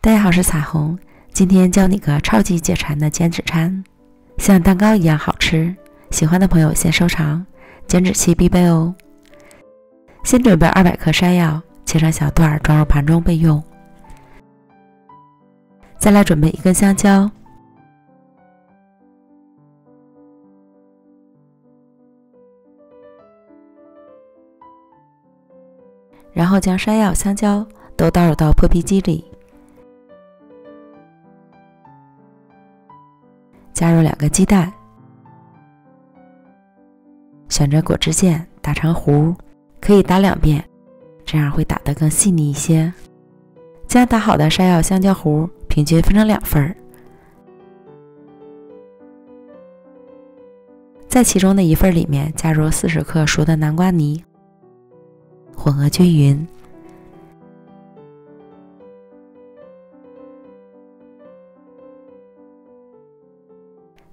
大家好，我是彩虹，今天教你个超级解馋的减脂餐，像蛋糕一样好吃，喜欢的朋友先收藏，减脂期必备哦。先准备200克山药，切成小段装入盘中备用。再来准备1根香蕉，然后将山药、香蕉都倒入到破壁机里，加入2个鸡蛋，选择果汁键打成糊，可以打2遍，这样会打得更细腻一些。将打好的山药、香蕉糊平均分成2份，在其中的1份里面加入40克熟的南瓜泥，混合均匀。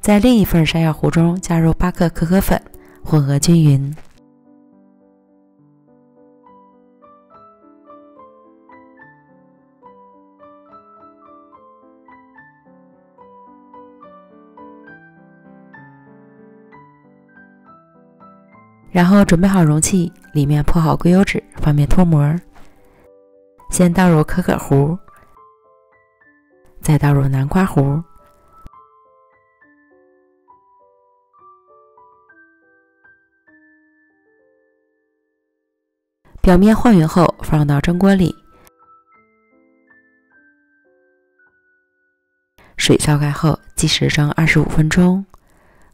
在另一份山药糊中加入8克可可粉，混合均匀。然后准备好容器，里面铺好硅油纸，方便脱模。先倒入可可糊，再倒入南瓜糊，表面和匀后放到蒸锅里，水烧开后计时蒸25分钟，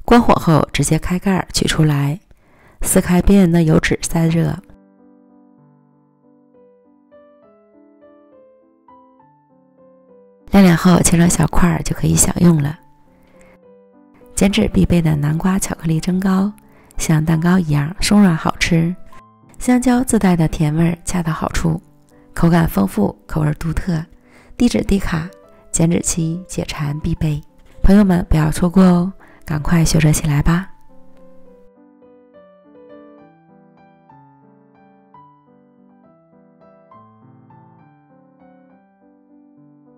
关火后直接开盖取出来，撕开边缘的油脂散热。晾凉后切成小块就可以享用了。减脂必备的南瓜巧克力蒸糕，像蛋糕一样松软好吃，香蕉自带的甜味恰到好处，口感丰富，口味独特，低脂低卡，减脂期解馋必备。朋友们不要错过哦，赶快学着起来吧。